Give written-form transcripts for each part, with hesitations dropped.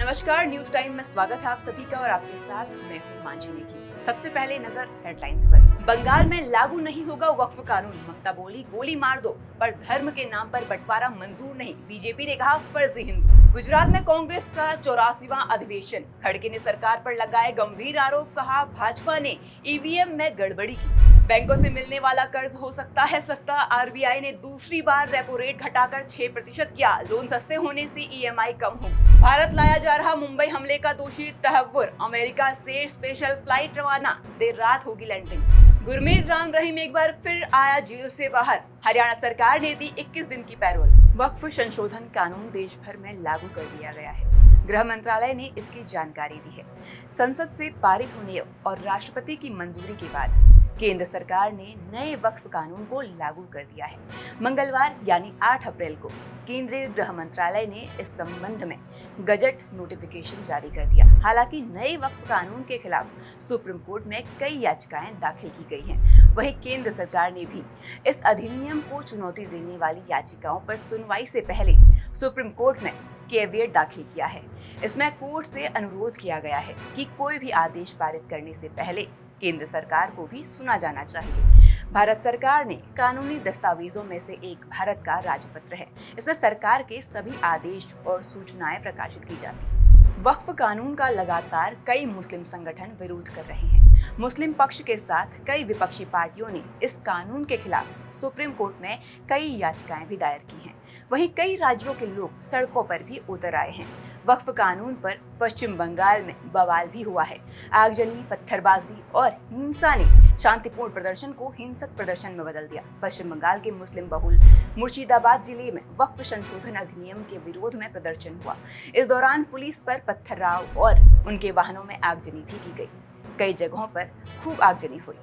नमस्कार, news time में स्वागत है आप सभी का और आपके साथ मैं हूं हिमांशी नेगी। सबसे पहले नजर हेडलाइंस पर। बंगाल में लागू नहीं होगा वक्फ कानून, ममता बोली गोली मार दो, पर धर्म के नाम पर बंटवारा मंजूर नहीं, बीजेपी ने कहा फर्जी हिंदू। गुजरात में कांग्रेस का 84वां अधिवेशन, खड़गे ने सरकार पर लगाए गंभीर आरोप, कहा भाजपा ने ईवीएम में गड़बड़ी की। बैंकों से मिलने वाला कर्ज हो सकता है सस्ता, आरबीआई ने दूसरी बार रेपो रेट घटाकर 6% किया, लोन सस्ते होने से ईएमआई कम हो। भारत लाया जा रहा मुंबई हमले का दोषी तहव्वुर, अमेरिका से स्पेशल फ्लाइट रवाना, देर रात होगी लैंडिंग। गुरमीत राम रहीम एक बार फिर आया जेल से बाहर, हरियाणा सरकार ने दी 21 दिन की पैरोल। वक्फ संशोधन कानून देश भर में लागू कर दिया गया है, गृह मंत्रालय ने इसकी जानकारी दी है। संसद से पारित होने और राष्ट्रपति की मंजूरी के बाद केंद्र सरकार ने नए वक्फ कानून को लागू कर दिया है। मंगलवार यानी 8 अप्रैल को केंद्रीय गृह मंत्रालय ने इस संबंध में गजट नोटिफिकेशन जारी कर दिया। हालांकि नए वक्फ कानून के खिलाफ सुप्रीम कोर्ट में कई याचिकाएं दाखिल की गई हैं। वहीं केंद्र सरकार ने भी इस अधिनियम को चुनौती देने वाली याचिकाओं पर सुनवाई से पहले सुप्रीम कोर्ट में कैविएट दाखिल किया है। इसमें कोर्ट से अनुरोध किया गया है कि कोई भी आदेश पारित करने से पहले केंद्र सरकार को भी सुना जाना चाहिए। भारत सरकार ने कानूनी दस्तावेजों में से एक भारत का राजपत्र है। इसमें सरकार के सभी आदेश और सूचनाएं प्रकाशित की जाती हैं। वक्फ कानून का लगातार कई मुस्लिम संगठन विरोध कर रहे हैं। मुस्लिम पक्ष के साथ कई विपक्षी पार्टियों ने इस कानून के खिलाफ सुप्रीम कोर्ट में कई याचिकाएं भी दायर की हैं। वहीं कई राज्यों के लोग सड़कों पर भी उतर आए हैं। वक्फ कानून पर पश्चिम बंगाल में बवाल भी हुआ है। आगजनी, पत्थरबाजी और हिंसा ने शांतिपूर्ण प्रदर्शन को हिंसक प्रदर्शन में बदल दिया। पश्चिम बंगाल के मुस्लिम बहुल मुर्शिदाबाद जिले में वक्फ संशोधन अधिनियम के विरोध में प्रदर्शन हुआ। इस दौरान पुलिस पर पत्थरराव और उनके वाहनों में आगजनी भी की गई। कई जगहों पर खूब आगजनी हुई।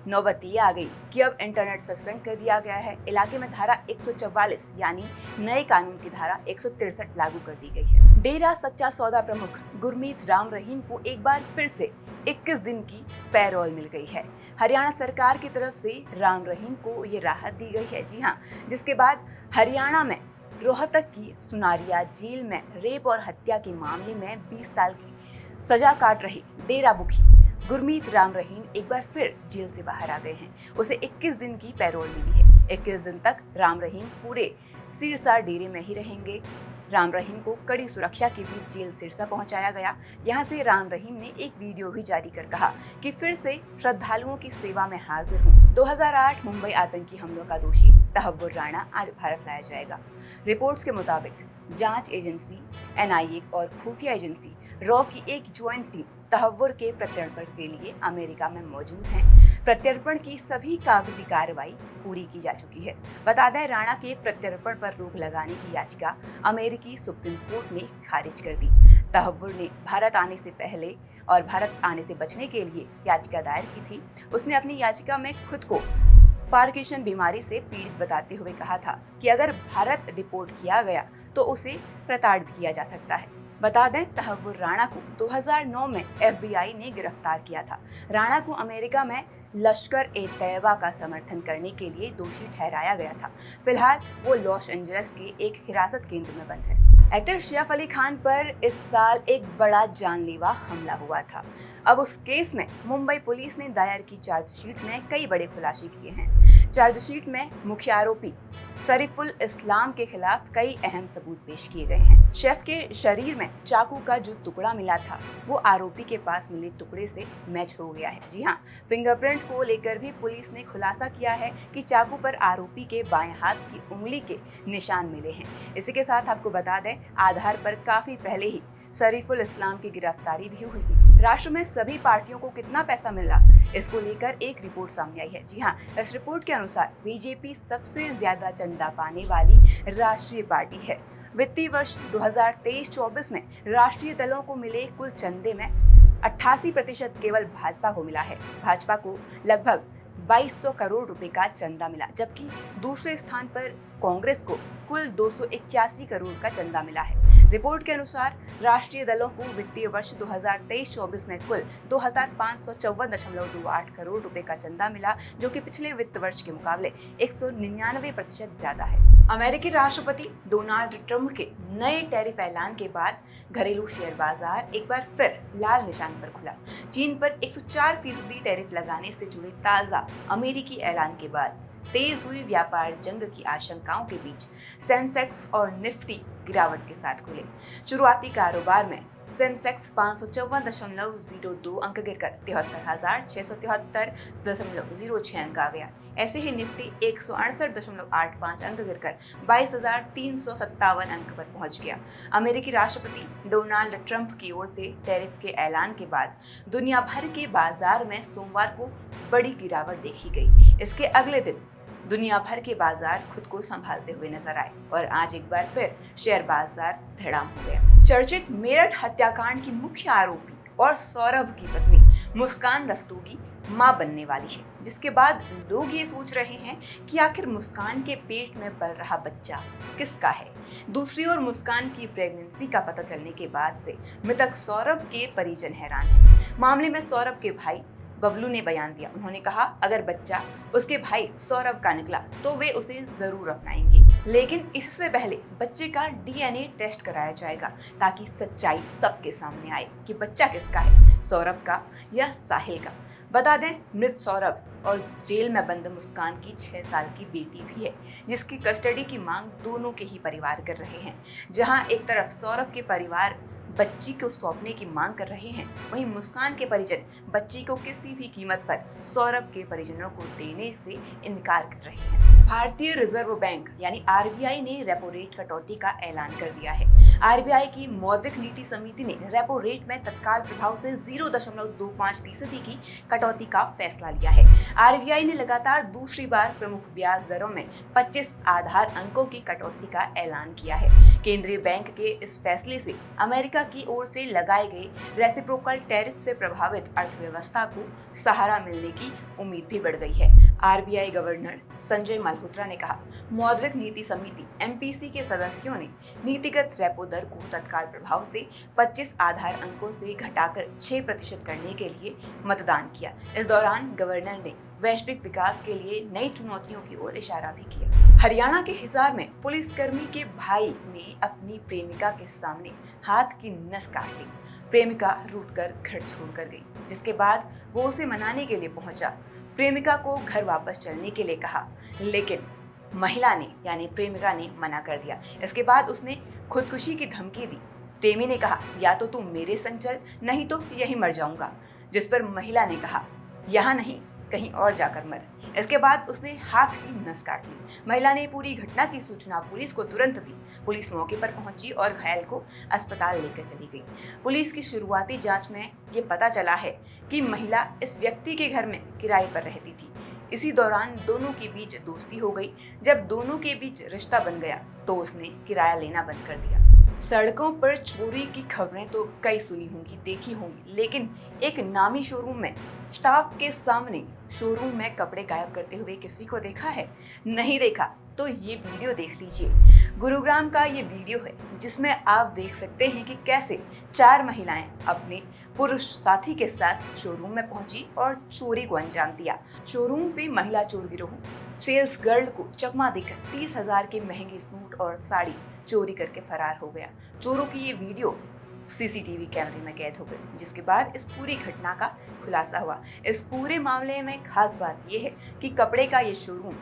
नौबत ये आ गई कि अब इंटरनेट सस्पेंड कर दिया गया है। इलाके में धारा 144 यानी नए कानून की धारा 163 लागू कर दी गई है। डेरा सच्चा सौदा प्रमुख गुरमीत राम रहीम को एक बार फिर से 21 दिन की पैरोल मिल गई है। हरियाणा सरकार की तरफ से राम रहीम को ये राहत दी गई है। जी हाँ, जिसके बाद हरियाणा में रोहतक की सुनारिया जेल में रेप और हत्या के मामले में 20 साल की सजा काट रहे डेरा मुखी गुरमीत राम रहीम एक बार फिर जेल से बाहर आ गए हैं। उसे 21 दिन की पैरोल मिली है। 21 दिन तक राम रहीम पूरे सिरसा डेरे में ही रहेंगे। राम रहीम को कड़ी सुरक्षा के बीच जेल सिरसा पहुंचाया गया। यहां से राम रहीम ने एक वीडियो भी जारी कर कहा कि फिर से श्रद्धालुओं की सेवा में हाजिर हूं। 2008 मुंबई आतंकी हमलों का दोषी तहव्वुर राणा आज भारत लाया जाएगा। रिपोर्ट्स के मुताबिक जांच एजेंसी एनआईए और खुफिया एजेंसी रॉ की एक ज्वाइंट टीम तहव्वुर के प्रत्यर्पण के लिए अमेरिका में मौजूद है। प्रत्यर्पण की सभी कागजी कार्रवाई पूरी की जा चुकी है। बता दें, राणा के प्रत्यर्पण पर रोक लगाने की याचिका अमेरिकी सुप्रीम कोर्ट ने खारिज कर दी। तहव्वुर ने भारत आने से पहले और भारत आने से बचने के लिए याचिका दायर की थी। उसने अपनी याचिका में खुद को पार्किंसन बीमारी से पीड़ित बताते हुए कहा था कि अगर भारत डिपोर्ट किया गया तो उसे प्रताड़ित किया जा सकता है। बता दें, तहव्वुर राणा को 2009 में एफबीआई ने गिरफ्तार किया था। राणा को अमेरिका में लश्कर ए तैयबा का समर्थन करने के लिए दोषी ठहराया गया था। फिलहाल वो लॉस एंजलिस के एक हिरासत केंद्र में बंद है। एक्टर सैफ अली खान पर इस साल एक बड़ा जानलेवा हमला हुआ था। अब उस केस में मुंबई पुलिस ने दायर की चार्जशीट में कई बड़े खुलासे किए हैं। चार्जशीट में मुख्य आरोपी शरीफुल इस्लाम के खिलाफ कई अहम सबूत पेश किए गए हैं। सैफ के शरीर में चाकू का जो टुकड़ा मिला था वो आरोपी के पास मिले टुकड़े से मैच हो गया है। जी हाँ, फिंगरप्रिंट को लेकर भी पुलिस ने खुलासा किया है कि चाकू पर आरोपी के बाएं हाथ की उंगली के निशान मिले हैं। इसी के साथ आपको बता दें, आधार पर काफी पहले ही शरीफुल इस्लाम की गिरफ्तारी भी हुई थी। राष्ट्र में सभी पार्टियों को कितना पैसा मिला, इसको लेकर एक रिपोर्ट सामने आई है। जी हाँ, इस रिपोर्ट के अनुसार बीजेपी सबसे ज्यादा चंदा पाने वाली राष्ट्रीय पार्टी है। वित्तीय वर्ष 2023-24 में राष्ट्रीय दलों को मिले कुल चंदे में 88% केवल भाजपा को मिला है। भाजपा को लगभग 2200 करोड़ रुपए का चंदा मिला, जबकि दूसरे स्थान पर कांग्रेस को कुल 281 करोड़ का चंदा मिला है। रिपोर्ट के अनुसार राष्ट्रीय दलों को वित्तीय वर्ष 2023-24 में कुल 2,554.28 करोड़ रुपए का चंदा मिला, जो कि पिछले वित्त वर्ष के मुकाबले 199% ज्यादा है। अमेरिकी राष्ट्रपति डोनाल्ड ट्रंप के नए टैरिफ ऐलान के बाद घरेलू शेयर बाजार एक बार फिर लाल निशान पर खुला। चीन पर 104% टैरिफ लगाने से जुड़े ताजा अमेरिकी ऐलान के बाद तेज हुई व्यापार जंग की आशंकाओं के बीच सेंसेक्स और निफ्टी गिरावट के साथ खुले। शुरुआती कारोबार में सेंसेक्स 554.02 अंक गिरकर 73,673.06 अंक आ गया। ऐसे ही निफ्टी 168.85 अंक गिरकर 22,357 अंक पर पहुंच गया। अमेरिकी राष्ट्रपति डोनाल्ड ट्रंप की ओर से टैरिफ के ऐलान के बाद दुनिया भर के बाजार में सोमवार को बड़ी गिरावट देखी गई। इसके अगले दिन दुनिया भर के बाजार खुद को संभालते हुए नजर आए और आज एक बार फिर शेयर बाजार धड़ाम हो गया। चर्चित मेरठ हत्याकांड की मुख्य आरोपी और सौरभ की पत्नी मुस्कान रस्तोगी मां बनने वाली है, जिसके बाद लोग ये सोच रहे हैं कि आखिर मुस्कान के पेट में पल रहा बच्चा किसका है। दूसरी ओर मुस्कान की प्रेगनेंसी का पता चलने के बाद से मृतक सौरभ के परिजन हैरान हैं। मामले में सौरभ के भाई बबलू ने बयान दिया। उन्होंने कहा, अगर बच्चा उसके भाई सौरभ का निकला तो वे उसे जरूर अपनाएंगे, लेकिन इससे पहले बच्चे का डीएनए टेस्ट कराया जाएगा ताकि सच्चाई सबके सामने आए कि बच्चा किसका है, सौरभ का या साहिल का। बता दें, मृत सौरभ और जेल में बंद मुस्कान की 6 साल की बेटी भी है, जिसकी कस्टडी की मांग दोनों के ही परिवार कर रहे हैं। जहां एक तरफ सौरभ के परिवार बच्ची को सौंपने की मांग कर रहे हैं, वहीं मुस्कान के परिजन बच्ची को किसी भी कीमत पर सौरभ के परिजनों को देने से इनकार कर रहे हैं। भारतीय रिजर्व बैंक यानी आरबीआई ने रेपो रेट कटौती का ऐलान कर दिया है। आरबीआई की मौद्रिक नीति समिति ने रेपो रेट में तत्काल प्रभाव से 0.25% की कटौती का फैसला लिया है। आरबीआई ने लगातार दूसरी बार प्रमुख ब्याज दरों में 25 आधार अंकों की कटौती का ऐलान किया है। केंद्रीय बैंक के इस फैसले से अमेरिका की ओर से लगाए गए रेसिप्रोकल टैरिफ से प्रभावित अर्थव्यवस्था को सहारा मिलने की उम्मीद भी बढ़ गई है। आरबीआई गवर्नर संजय मल्होत्रा ने कहा, मौद्रिक नीति समिति एमपीसी के सदस्यों ने नीतिगत रेपो दर को तत्काल प्रभाव से 25 आधार अंकों से घटाकर 6% करने के लिए मतदान किया। इस दौरान गवर्नर ने वैश्विक विकास के लिए नई चुनौतियों की ओर इशारा भी किया। हरियाणा के हिसार में पुलिसकर्मी के भाई ने अपनी प्रेमिका के सामने हाथ की नस काट ली। प्रेमिका रूठकर घर छोड़कर गई, जिसके बाद वो उसे मनाने के लिए पहुंचा। प्रेमिका को घर वापस चलने के लिए कहा, लेकिन महिला ने यानी प्रेमिका ने मना कर दिया। इसके बाद उसने खुदकुशी की धमकी दी। प्रेमी ने कहा, या तो तू मेरे संग चल, नहीं तो यहीं मर जाऊंगा। जिस पर महिला ने कहा, यहाँ नहीं, कहीं और जाकर मर। इसके बाद उसने हाथ की नस काट ली। महिला ने पूरी घटना की सूचना पुलिस को तुरंत दी। पुलिस मौके पर पहुंची और घायल को अस्पताल लेकर चली गई। पुलिस की शुरुआती जांच में ये पता चला है कि महिला इस व्यक्ति के घर में किराए पर रहती थी। इसी दौरान दोनों के बीच दोस्ती हो गई। जब दोनों के बीच रिश्ता बन गया तो उसने किराया लेना बंद कर दिया। सड़कों पर चोरी की खबरें तो कई सुनी होंगी, देखी होंगी, लेकिन एक नामी शोरूम में स्टाफ के सामने शोरूम में कपड़े गायब करते हुए किसी को देखा है? नहीं देखा तो ये वीडियो देख लीजिए। गुरुग्राम का ये वीडियो है जिसमें आप देख सकते हैं कि कैसे 4 महिलाएं अपने पुरुष साथी के साथ शोरूम में पहुंची और चोरी को अंजाम दिया। शोरूम से महिला चोर गिरोह सेल्स गर्ल को चकमा देकर 30,000 के महंगे सूट और साड़ी चोरी करके फरार हो गया। चोरों की ये वीडियो सीसीटीवी कैमरे में कैद हो गई, जिसके बाद इस पूरी घटना का खुलासा हुआ। इस पूरे मामले में खास बात यह है कि कपड़े का ये शोरूम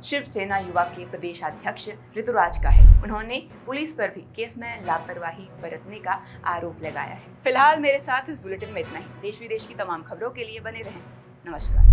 शिवसेना युवा के प्रदेश अध्यक्ष ऋतुराज का है। उन्होंने पुलिस पर भी केस में लापरवाही बरतने का आरोप लगाया है। फिलहाल मेरे साथ इस बुलेटिन में इतना ही। देश विदेश की तमाम खबरों के लिए बने रहें। नमस्कार।